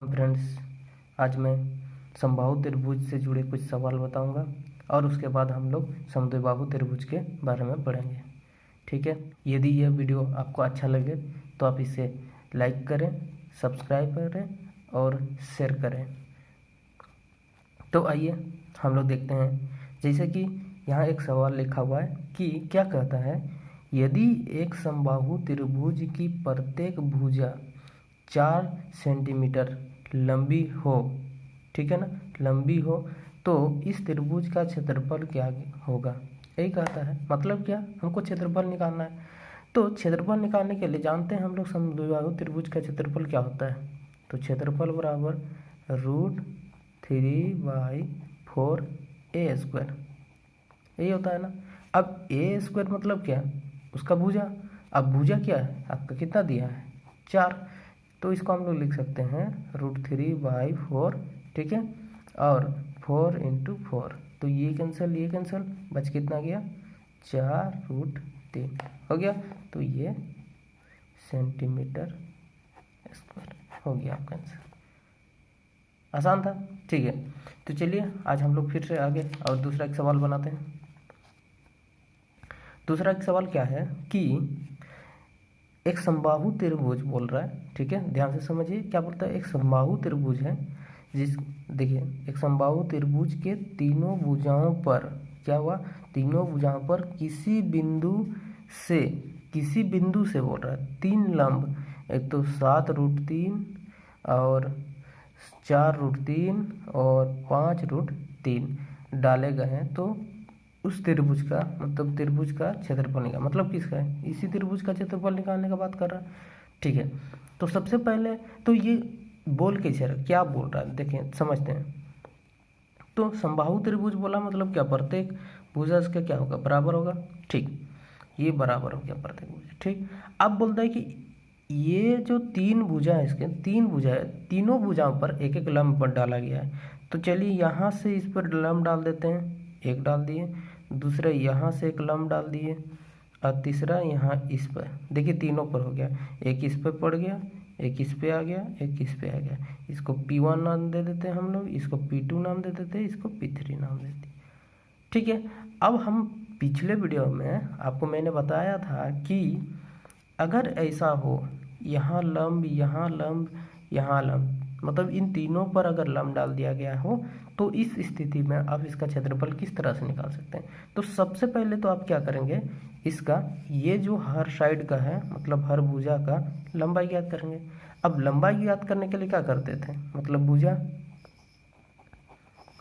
Friends, आज मैं समबाहु त्रिभुज से जुड़े कुछ सवाल बताऊंगा और उसके बाद हम लोग समद्विबाहु त्रिभुज के बारे में पढ़ेंगे। ठीक है, यदि यह वीडियो आपको अच्छा लगे तो आप इसे लाइक करें, सब्सक्राइब करें और शेयर करें। तो आइए हम लोग देखते हैं। जैसे कि यहाँ एक सवाल लिखा हुआ है कि क्या कहता है, यदि एक समबाहु त्रिभुज की प्रत्येक भुजा 4 सेंटीमीटर लंबी हो, ठीक है ना, लंबी हो, तो इस त्रिभुज का क्षेत्रफल क्या होगा। यही कहता है, मतलब क्या, हमको क्षेत्रफल निकालना है। तो क्षेत्रफल निकालने के लिए जानते हैं हम लोग समद्विबाहु त्रिभुज का क्षेत्रफल क्या होता है। तो क्षेत्रफल बराबर √3/4 a², यही होता है ना। अब a² मतलब क्या, उसका भुजा। अब भुजा क्या है आपका, कितना दिया है, 4। तो इसको हम लोग लिख सकते हैं √3/4, ठीक है, और 4 × 4, तो ये कैंसिल, बच कितना गया, 4√3 हो गया। तो ये सेंटीमीटर स्क्वायर हो गया आपका आंसर। आसान था, ठीक है। तो चलिए आज हम लोग फिर से आगे और दूसरा एक सवाल बनाते हैं। दूसरा एक सवाल क्या है कि एक समबाहु त्रिभुज बोल रहा है, ठीक है, ध्यान से समझिए क्या बोलता है। एक समबाहु त्रिभुज है देखिए, एक समबाहु त्रिभुज के तीनों भुजाओं पर क्या हुआ, तीनों भुजाओं पर किसी बिंदु से बोल रहा है 3 लंब, एक तो 7√3 और 4√3 और 5√3 डाले गए हैं। तो उस त्रिभुज का मतलब त्रिभुज का क्षेत्रफल निकाल, मतलब किसका है, इसी त्रिभुज का क्षेत्रफल निकालने का बात कर रहा है, ठीक है। तो सबसे पहले तो ये बोल कैसे रहा, क्या बोल रहा है, देखें समझते हैं। तो समबाहु त्रिभुज बोला मतलब क्या, प्रत्येक भुजा इसका क्या होगा, बराबर होगा, ठीक, ये बराबर हो गया प्रत्येक भुजा, ठीक। अब बोलता है कि ये जो 3 भुजा है, इसके 3 भुजा है, तीनों भुजाओं पर एक एक लंब पर डाला गया है। तो चलिए यहाँ से इस पर लंब डाल देते हैं, एक डाल दिए, दूसरा यहाँ से एक लंब डाल दिए और तीसरा यहाँ इस पर, देखिए तीनों पर हो गया, एक इस पर पड़ गया, एक इस पे आ गया, एक इस पे आ गया। इसको P1 नाम दे देते हैं हम लोग, इसको P2 नाम दे देते हैं, इसको P3 नाम देते हैं, ठीक है। अब हम पिछले वीडियो में आपको मैंने बताया था कि अगर ऐसा हो, यहाँ लंब, यहाँ लंब, यहाँ लंब, मतलब इन तीनों पर अगर लंब डाल दिया गया हो, तो इस स्थिति में आप इसका क्षेत्रफल किस तरह से निकाल सकते हैं। तो सबसे पहले तो आप क्या करेंगे, इसका ये जो हर साइड का है, मतलब हर भुजा का लंबाई ज्ञात करेंगे। अब लंबाई ज्ञात करने के लिए क्या करते थे, मतलब भुजा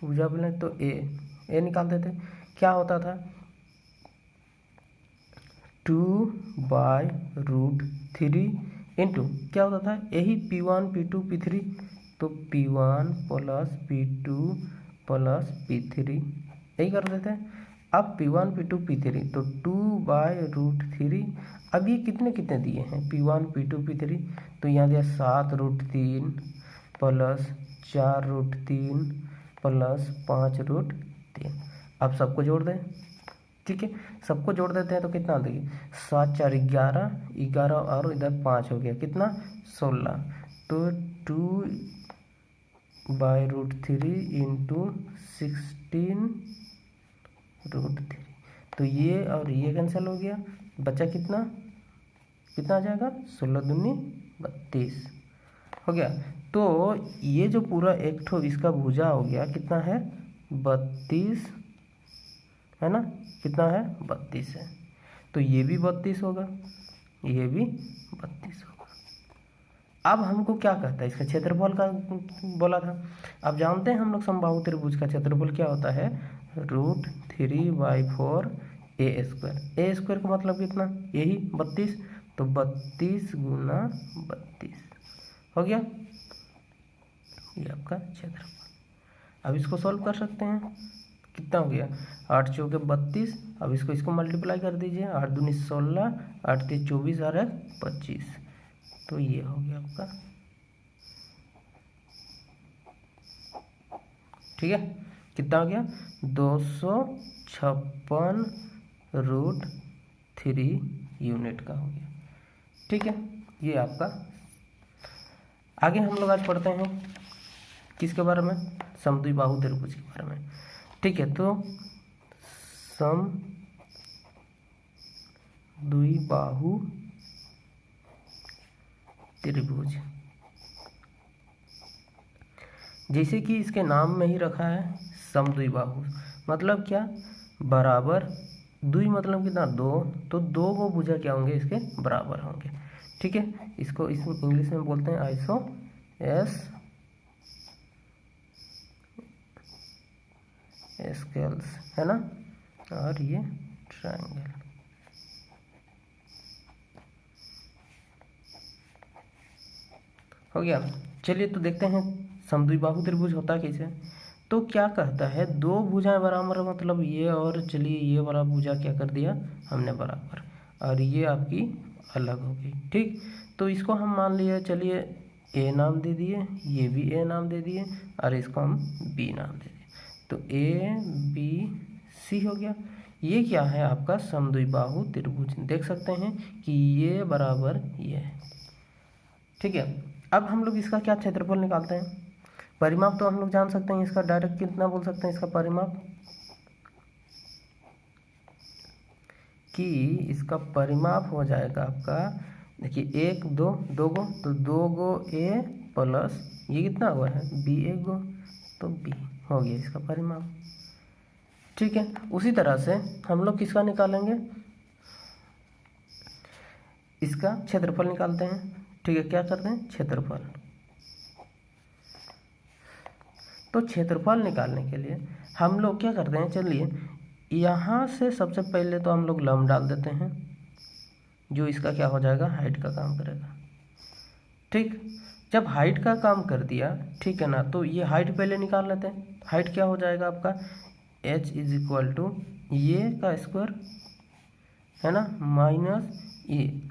बोले तो ए निकालते थे। क्या होता था, 2/√3 इंटू क्या होता था, यही P1 P2 P3, तो P1 + P2 + P3 यही कर देते हैं। अब P1 P2 P3 तो 2/√3। अब ये कितने कितने दिए हैं, P1 P2 P3, तो यहाँ दिया 7√3 + 4√3 + 5√3। अब सबको जोड़ दें, ठीक है, सबको जोड़ देते हैं तो कितना देखिए, 7 × 4 = 11, 11 और इधर 5 हो गया, कितना 16। तो 2/√3 इंटू 16√3, तो ये और ये कैंसिल हो गया, बचा कितना आ जाएगा, 16 दूनी 32 हो गया। तो ये जो पूरा एक ठो इसका भुजा हो गया, कितना है, 32 है ना, कितना है, 32 है। तो ये भी 32 होगा, ये भी 32 होगा। अब हमको क्या कहता है, इसका क्षेत्रफल का बोला था। अब जानते हैं हम लोग समबाहु त्रिभुज का क्षेत्रफल क्या होता है, √3/4 a² का मतलब कितना, यही 32, तो 32 × 32 हो गया, ये आपका क्षेत्रफल। अब इसको सॉल्व कर सकते हैं, कितना हो गया, 8 × 4 = 32। अब इसको मल्टीप्लाई कर दीजिए, 8 दूनी 16, 8 × 3 = 24 और 1 = 25, तो ये हो गया आपका, ठीक है। कितना हो गया, 256√3 यूनिट का हो गया, ठीक है। ये आपका आगे हम लोग आज पढ़ते हैं किसके बारे में, समद्विबाहु त्रिभुज के बारे में। ठीक है, तो समद्विबाहु त्रिभुज, जैसे कि इसके नाम में ही रखा है समद्विबाहु, मतलब क्या, बराबर, द्वि मतलब कितना, दो, तो दो को भुजा क्या होंगे, इसके बराबर होंगे। ठीक है, इसको इस इंग्लिश में बोलते हैं आइसो स्केल्स, है ना, और ये ट्रायंगल। हो गया। चलिए तो देखते हैं समद्विबाहु त्रिभुज होता कैसे। तो क्या कहता है, दो भुजाएं बराबर, मतलब ये और, चलिए ये वाला भुजा क्या कर दिया हमने बराबर, और ये आपकी अलग हो गई। ठीक, तो इसको हम मान लिए, चलिए ए नाम दे दिए, ये भी ए नाम दे दिए, और इसको हम बी नाम दे दिए, तो ए बी सी हो गया। ये क्या है आपका समद्विबाहु त्रिभुज। देख सकते हैं कि ये बराबर ये है। ठीक है, अब हम लोग इसका क्या क्षेत्रफल निकालते हैं। परिमाप तो हम लोग जान सकते हैं इसका, डायरेक्ट कितना बोल सकते हैं इसका परिमाप, कि इसका परिमाप हो जाएगा आपका, देखिए एक दो, दो गो, तो दो गो ए प्लस ये कितना हुआ है बी, एक गो, तो बी हो गया इसका परिमाप। ठीक है, उसी तरह से हम लोग किसका निकालेंगे, इसका क्षेत्रफल निकालते हैं। ठीक है, क्या करते हैं, क्षेत्रफल। तो क्षेत्रफल निकालने के लिए हम लोग क्या करते हैं, चलिए यहाँ से सबसे पहले तो हम लोग लंब डाल देते हैं, जो इसका क्या हो जाएगा, हाइट का काम करेगा। ठीक, जब हाइट का काम कर दिया, ठीक है ना, तो ये हाइट पहले निकाल लेते हैं। हाइट क्या हो जाएगा आपका, h इज इक्वल टू ये का स्क्वायर, है ना, माइनस ये,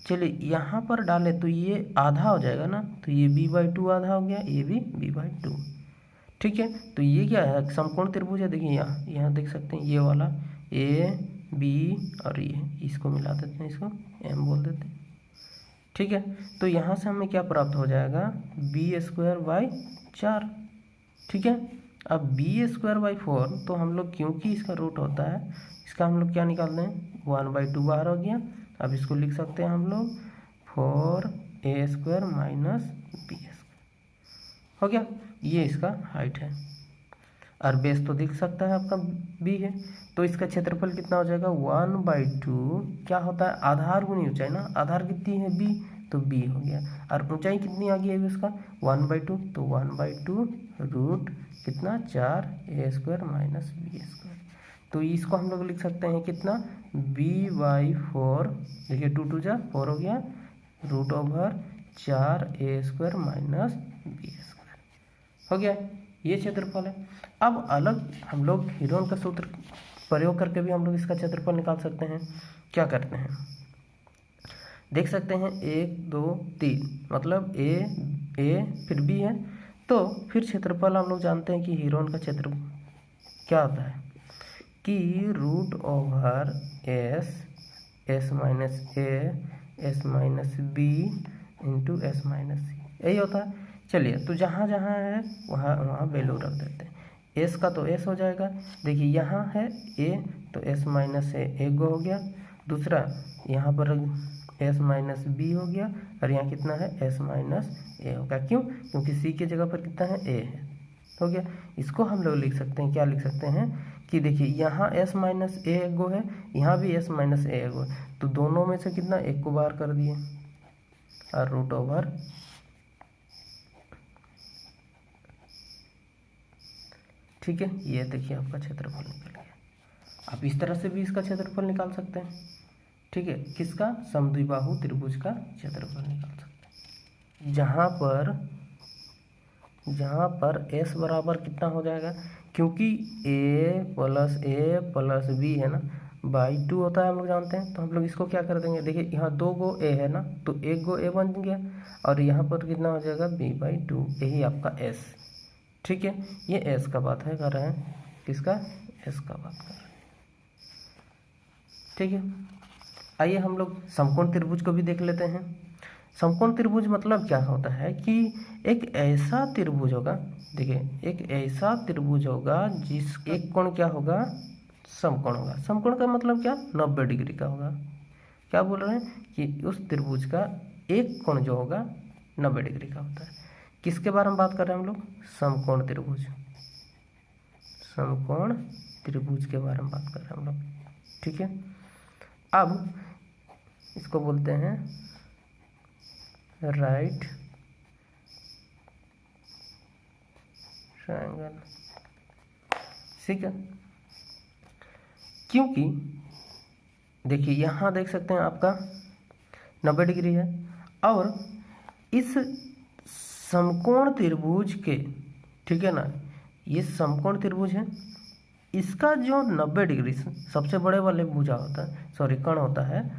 चलिए यहाँ पर डाले तो ये आधा हो जाएगा ना, तो ये b/2 आधा हो गया, ये भी b/2। ठीक है, तो ये क्या है, समकोण त्रिभुज है। देखिए यहाँ देख सकते हैं ये वाला ए बी और ये, इसको मिला देते हैं, इसको m बोल देते हैं। ठीक है, तो यहाँ से हमें क्या प्राप्त हो जाएगा, b²/4। ठीक है, अब b²/4, तो हम लोग क्योंकि इसका रूट होता है, इसका हम लोग क्या निकालते हैं, 1/2 बाहर हो गया। अब इसको लिख सकते हैं हम लोग 4a² - b² हो गया। ये इसका हाइट है, और बेस तो दिख सकता है आपका बी है, तो इसका क्षेत्रफल कितना हो जाएगा, 1/2 क्या होता है, आधार गुनी ऊंचाई ना, आधार कितनी है बी, तो बी हो गया, और ऊंचाई कितनी आ गई है इसका 1/2, तो 1/2 रूट कितना 4a² - b²। तो इसको हम लोग लिख सकते हैं कितना, b/4, देखिए 2 2 जा 4 हो गया, √4a² - b² हो गया। ये क्षेत्रफल है। अब अलग हम लोग हीरोन का सूत्र प्रयोग करके भी हम लोग इसका क्षेत्रफल निकाल सकते हैं। क्या करते हैं, देख सकते हैं 1 2 3, मतलब ए फिर बी है, तो फिर क्षेत्रफल हम लोग जानते हैं कि हीरोन का क्षेत्र क्या होता है, कि √/s s - a s - b × s - c, यही होता है। चलिए, तो जहाँ जहाँ है वहाँ वहाँ वैल्यू रख देते हैं। एस का तो एस हो जाएगा, देखिए यहाँ है ए, तो s - a एक गो हो गया, दूसरा यहाँ पर s - b हो गया, और यहाँ कितना है s - a होगा। क्यों, क्योंकि c की जगह पर कितना है a है, हो गया। इसको हम लोग लिख सकते हैं, क्या लिख सकते हैं, कि देखिए यहाँ s - a एक गो है, यहाँ भी s - a एक गो है, तो दोनों में से कितना, एक को बाहर कर दिए, और √/, ठीक है, ये देखिए आपका क्षेत्रफल निकल गया। आप इस तरह से भी इसका क्षेत्रफल निकाल सकते हैं। ठीक है, किसका, समद्विबाहु त्रिभुज का क्षेत्रफल निकाल सकते हैं। जहाँ पर s बराबर कितना हो जाएगा, क्योंकि a + b है ना, /2 होता है हम लोग जानते हैं, तो हम लोग इसको क्या कर देंगे, देखिए यहाँ 2 गो a है ना, तो 1 गो a बन गया, और यहाँ पर कितना हो जाएगा b/2, यही आपका s। ठीक है, ये s का बात है कर रहे हैं, किसका, s का बात कर रहे हैं। ठीक है, आइए हम लोग समकोण त्रिभुज को भी देख लेते हैं। समकोण त्रिभुज मतलब क्या होता है कि एक ऐसा त्रिभुज होगा, देखिए एक ऐसा त्रिभुज होगा जिस एक कोण क्या होगा, समकोण होगा। समकोण का मतलब क्या, 90 डिग्री का होगा। क्या बोल रहे हैं कि उस त्रिभुज का एक कोण जो होगा 90 डिग्री का होता है। किसके बारे में बात कर रहे हैं हम लोग, समकोण त्रिभुज, समकोण त्रिभुज के बारे में बात कर रहे हैं हम लोग, ठीक है। अब इसको बोलते हैं राइट ट्रायंगल, ठीक है। क्योंकि देखिए यहाँ देख सकते हैं आपका 90 डिग्री है, और इस समकोण त्रिभुज के, ठीक है ना, ये समकोण त्रिभुज है, इसका जो 90 डिग्री सबसे बड़े वाले भुजा होता है, सॉरी कण होता है,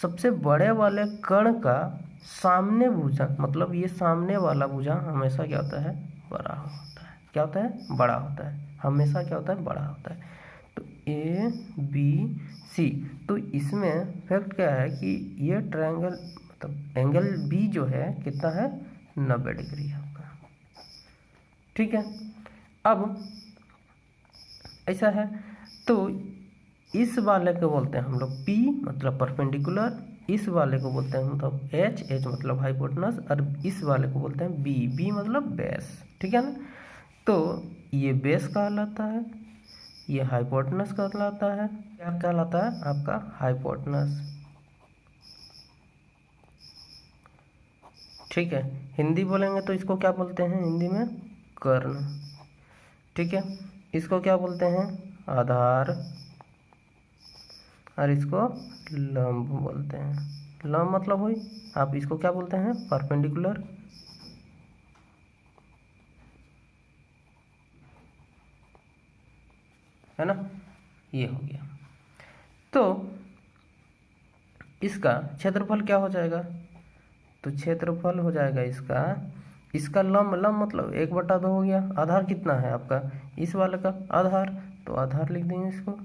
सबसे बड़े वाले कण का सामने भुजा, मतलब ये सामने वाला भुजा हमेशा क्या होता है, बड़ा होता है। क्या होता है, बड़ा होता है, हमेशा क्या होता है, बड़ा होता है। तो ए बी सी, तो इसमें फैक्ट क्या है कि ये ट्रायंगल मतलब एंगल बी जो है कितना है, 90 डिग्री है आपका, ठीक है। अब ऐसा है, तो इस वाले को बोलते हैं हम लोग P मतलब परपेंडिकुलर, इस वाले को बोलते हैं मतलब H मतलब हाइपोटेनस, और इस वाले को बोलते हैं B मतलब बेस, ठीक है ना। तो ये बेस कहलाता है, ये हाइपोटेनस कहलाता है, क्या कहलाता है आपका, हाइपोटेनस, ठीक है। हिंदी बोलेंगे तो इसको क्या बोलते हैं, हिंदी में कर्ण, ठीक है। इसको क्या बोलते हैं, आधार, और इसको लंब बोलते हैं। लंब मतलब हुई, आप इसको क्या बोलते हैं, परपेंडिकुलर, है ना, ये हो गया। तो इसका क्षेत्रफल क्या हो जाएगा, तो क्षेत्रफल हो जाएगा इसका लंब, लंब मतलब 1/2 हो गया। आधार कितना है आपका, इस वाले का आधार, तो आधार लिख देंगे, इसको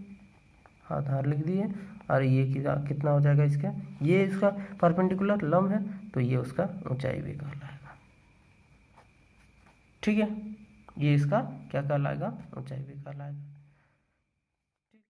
आधार लिख दिए, और ये कितना हो जाएगा इसका, ये इसका परपेंडिकुलर लंब है, तो ये उसका ऊंचाई भी कहलाएगा, ठीक है। ये इसका क्या कहलाएगा, ऊंचाई भी कहलाएगा।